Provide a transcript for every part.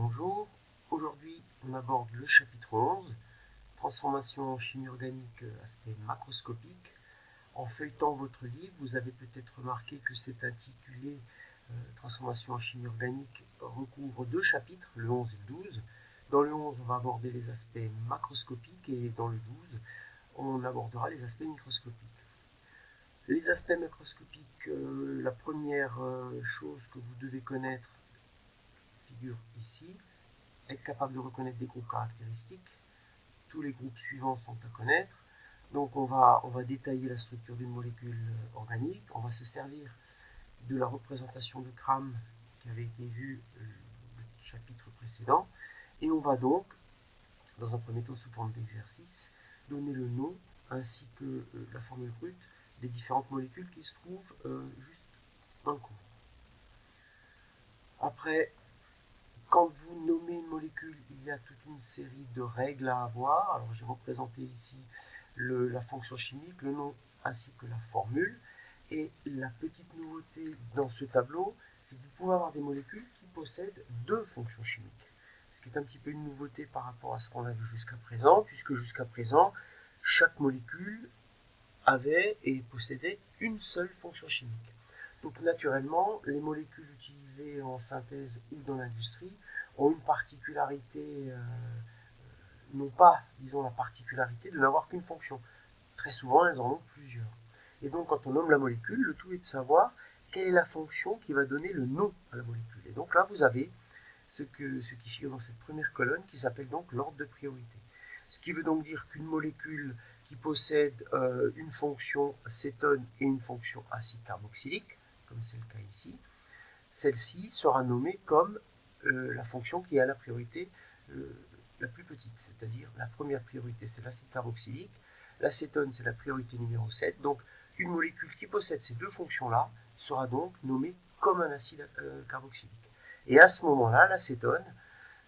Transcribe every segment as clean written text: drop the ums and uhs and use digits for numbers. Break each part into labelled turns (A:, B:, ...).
A: Bonjour, aujourd'hui on aborde le chapitre 11, transformation en chimie organique, aspect macroscopique. En feuilletant votre livre, vous avez peut-être remarqué que c'est intitulé transformation en chimie organique recouvre deux chapitres, le 11 et le 12. Dans le 11, on va aborder les aspects macroscopiques et dans le 12, on abordera les aspects microscopiques. Les aspects macroscopiques, la première chose que vous devez connaître figure ici, être capable de reconnaître des groupes caractéristiques. Tous les groupes suivants sont à connaître. Donc on va détailler la structure d'une molécule organique. On va se servir de la représentation de Cram qui avait été vue le chapitre précédent. Et on va donc, dans un premier temps sous forme d'exercice, donner le nom ainsi que la formule brute des différentes molécules qui se trouvent juste dans le cours. Après, quand vous nommez une molécule, il y a toute une série de règles à avoir. Alors j'ai représenté ici la fonction chimique, le nom ainsi que la formule. Et la petite nouveauté dans ce tableau, c'est que vous pouvez avoir des molécules qui possèdent deux fonctions chimiques. Ce qui est un petit peu une nouveauté par rapport à ce qu'on a vu jusqu'à présent, puisque jusqu'à présent, chaque molécule avait et possédait une seule fonction chimique. Donc naturellement, les molécules utilisées en synthèse ou dans l'industrie ont une particularité, n'ont pas, disons, la particularité de n'avoir qu'une fonction. Très souvent, elles en ont plusieurs. Et donc, quand on nomme la molécule, le tout est de savoir quelle est la fonction qui va donner le nom à la molécule. Et donc là, vous avez ce qui figure dans cette première colonne qui s'appelle donc l'ordre de priorité. Ce qui veut donc dire qu'une molécule qui possède une fonction cétone et une fonction acide carboxylique, comme c'est le cas ici, celle-ci sera nommée comme la fonction qui a la priorité la plus petite, c'est-à-dire la première priorité c'est l'acide carboxylique, l'acétone c'est la priorité numéro 7, donc une molécule qui possède ces deux fonctions-là sera donc nommée comme un acide carboxylique. Et à ce moment-là, l'acétone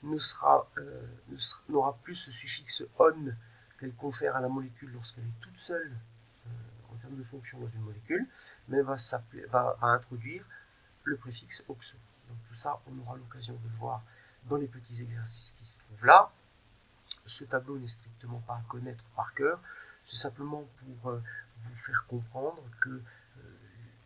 A: n'aura plus ce suffixe on qu'elle confère à la molécule lorsqu'elle est toute seule en termes de fonction dans une molécule, mais va introduire le préfixe oxo. Donc tout ça, on aura l'occasion de le voir dans les petits exercices qui se trouvent là. Ce tableau n'est strictement pas à connaître par cœur, c'est simplement pour vous faire comprendre que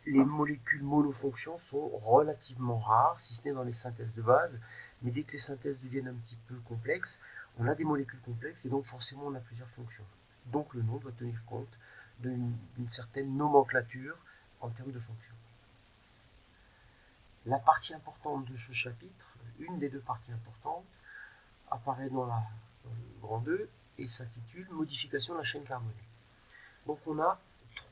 A: les molécules monofonctions sont relativement rares, si ce n'est dans les synthèses de base, mais dès que les synthèses deviennent un petit peu complexes, on a des molécules complexes et donc forcément on a plusieurs fonctions. Donc le nom doit tenir compte d'une certaine nomenclature en termes de fonctions. La partie importante de ce chapitre, une des deux parties importantes, apparaît dans le grand 2 et s'intitule Modification de la chaîne carbonée. Donc on a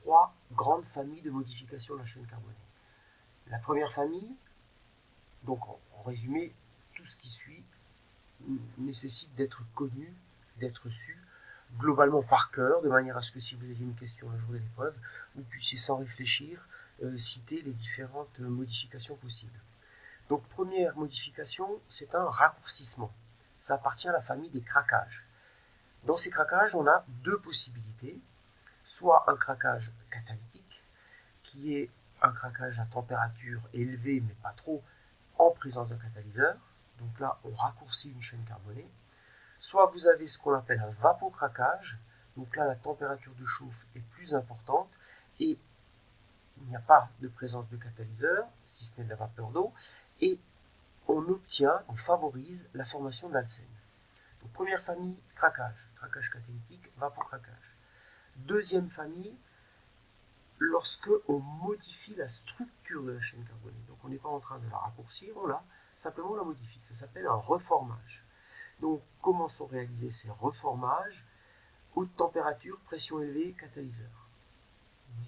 A: trois grandes familles de modification de la chaîne carbonée. La première famille, donc en résumé, tout ce qui suit nécessite d'être connu, d'être su, globalement par cœur, de manière à ce que si vous avez une question le jour de l'épreuve, vous puissiez sans réfléchir citer les différentes modifications possibles. Donc première modification, c'est un raccourcissement. Ça appartient à la famille des craquages. Dans ces craquages, on a deux possibilités. Soit un craquage catalytique, qui est un craquage à température élevée, mais pas trop, en présence d'un catalyseur. Donc là, on raccourcit une chaîne carbonée. Soit vous avez ce qu'on appelle un vapocraquage. Donc là, la température de chauffe est plus importante et il n'y a pas de présence de catalyseur, si ce n'est de la vapeur d'eau, et on favorise la formation d'alcène. Donc première famille, craquage catalytique, vapocraquage. Deuxième famille, lorsque on modifie la structure de la chaîne carbonée. Donc on n'est pas en train de la raccourcir, simplement on la modifie. Ça s'appelle un reformage. Donc comment sont réalisés ces reformages? Haute température, pression élevée, catalyseur.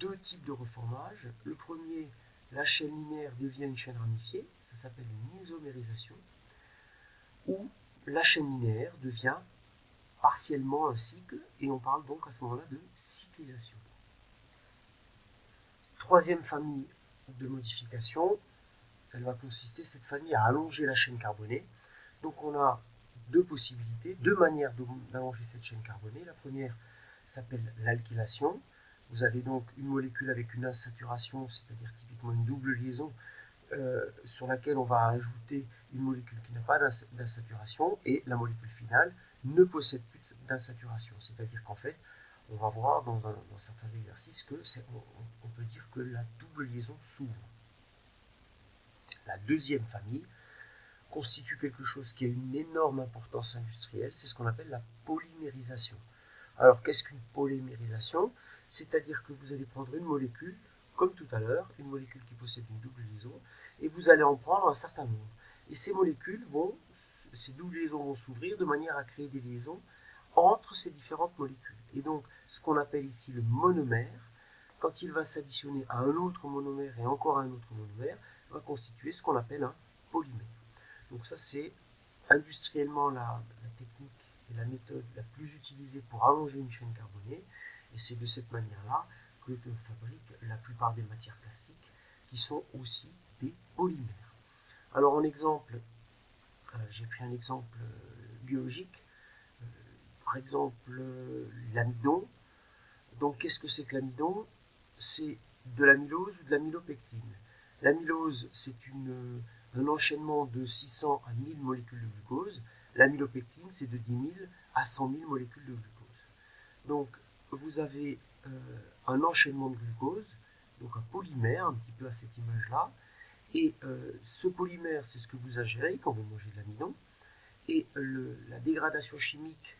A: Deux types de reformage. Le premier, la chaîne linéaire devient une chaîne ramifiée, ça s'appelle une isomérisation, ou la chaîne linéaire devient partiellement un cycle, et on parle donc à ce moment-là de cyclisation. Troisième famille de modification, elle va consister, cette famille, à allonger la chaîne carbonée. Donc on a deux possibilités, deux manières d'allonger cette chaîne carbonée. La première s'appelle l'alkylation. Vous avez donc une molécule avec une insaturation, c'est-à-dire typiquement une double liaison sur laquelle on va ajouter une molécule qui n'a pas d'insaturation, et la molécule finale ne possède plus d'insaturation. C'est-à-dire qu'en fait, on va voir dans certains exercices que on peut dire que la double liaison s'ouvre. La deuxième famille constitue quelque chose qui a une énorme importance industrielle, c'est ce qu'on appelle la polymérisation. Alors qu'est-ce qu'une polymérisation? C'est-à-dire que vous allez prendre une molécule, comme tout à l'heure, une molécule qui possède une double liaison, et vous allez en prendre un certain nombre. Et ces molécules ces doubles liaisons vont s'ouvrir de manière à créer des liaisons entre ces différentes molécules. Et donc, ce qu'on appelle ici le monomère, quand il va s'additionner à un autre monomère et encore à un autre monomère, va constituer ce qu'on appelle un polymère. Donc ça, c'est industriellement la technique et la méthode la plus utilisée pour allonger une chaîne carbonée. Et c'est de cette manière-là que l'on fabrique la plupart des matières plastiques, qui sont aussi des polymères. Alors en exemple, j'ai pris un exemple biologique, par exemple l'amidon. Donc qu'est-ce que c'est que l'amidon? C'est de l'amylose ou de l'amylopectine. L'amylose, c'est un enchaînement de 600 à 1000 molécules de glucose. L'amylopectine, c'est de 10 000 à 100 000 molécules de glucose. Donc vous avez un enchaînement de glucose, donc un polymère, un petit peu à cette image-là. Et ce polymère, c'est ce que vous ingérez quand vous mangez de l'amidon. Et la dégradation chimique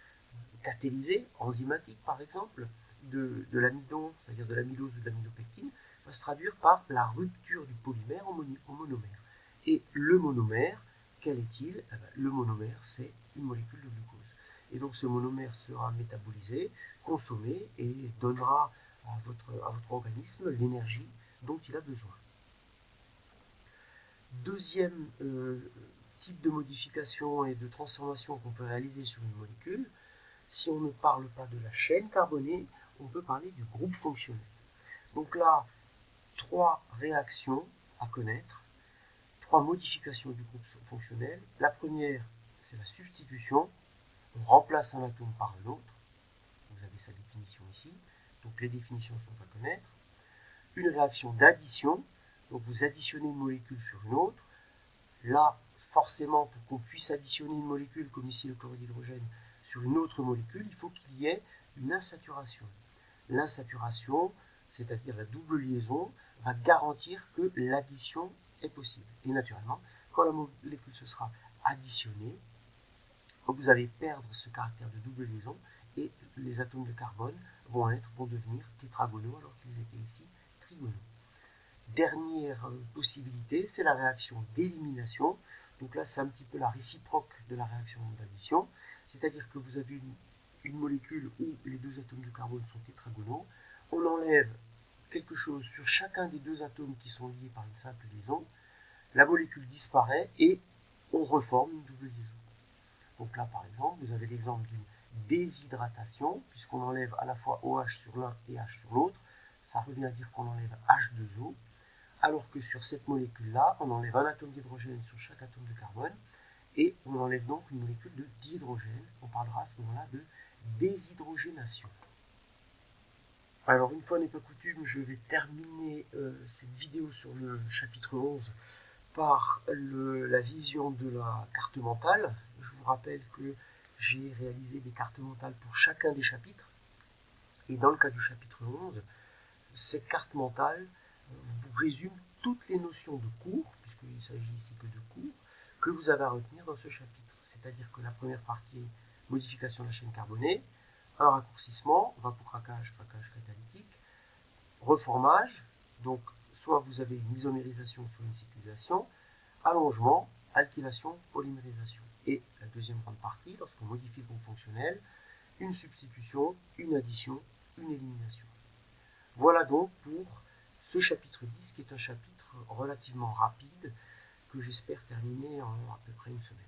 A: catalysée, enzymatique par exemple, de l'amidon, c'est-à-dire de l'amylose ou de l'amylopectine, va se traduire par la rupture du polymère au monomère. Et le monomère, quel est-il? Le monomère, c'est une molécule de glucose. Et donc ce monomère sera métabolisé, consommé et donnera à votre organisme l'énergie dont il a besoin. Deuxième type de modification et de transformation qu'on peut réaliser sur une molécule, si on ne parle pas de la chaîne carbonée, on peut parler du groupe fonctionnel. Donc là, 3 réactions à connaître, 3 modifications du groupe fonctionnel. La première, c'est la substitution. On remplace un atome par un autre. Vous avez sa définition ici. Donc les définitions sont à connaître. Une réaction d'addition. Donc vous additionnez une molécule sur une autre. Là, forcément, pour qu'on puisse additionner une molécule, comme ici le chlorure d'hydrogène, sur une autre molécule, il faut qu'il y ait une insaturation. L'insaturation, c'est-à-dire la double liaison, va garantir que l'addition est possible. Et naturellement, quand la molécule se sera additionnée, vous allez perdre ce caractère de double liaison et les atomes de carbone vont devenir tétragonaux alors qu'ils étaient ici trigonaux. Dernière possibilité, c'est la réaction d'élimination. Donc là, c'est un petit peu la réciproque de la réaction d'addition. C'est-à-dire que vous avez une molécule où les deux atomes de carbone sont tétragonaux. On enlève quelque chose sur chacun des deux atomes qui sont liés par une simple liaison. La molécule disparaît et on reforme une double liaison. Donc là, par exemple, vous avez l'exemple d'une déshydratation, puisqu'on enlève à la fois OH sur l'un et H sur l'autre. Ça revient à dire qu'on enlève H2O. Alors que sur cette molécule-là, on enlève un atome d'hydrogène sur chaque atome de carbone, et on enlève donc une molécule d'hydrogène. On parlera à ce moment-là de déshydrogénation. Alors une fois n'est pas coutume, je vais terminer cette vidéo sur le chapitre 11 par la vision de la carte mentale. Je vous rappelle que j'ai réalisé des cartes mentales pour chacun des chapitres. Et dans le cas du chapitre 11, cette carte mentale vous résume toutes les notions de cours, puisqu'il s'agit ici que de cours, que vous avez à retenir dans ce chapitre. C'est-à-dire que la première partie est modification de la chaîne carbonée, un raccourcissement, vapocraquage, craquage catalytique, reformage, donc soit vous avez une isomérisation, soit une cyclisation, allongement, alkylation, polymérisation. Et la deuxième grande partie, lorsqu'on modifie le groupe fonctionnel, une substitution, une addition, une élimination. Voilà donc pour ce chapitre 10 qui est un chapitre relativement rapide que j'espère terminer en à peu près une semaine.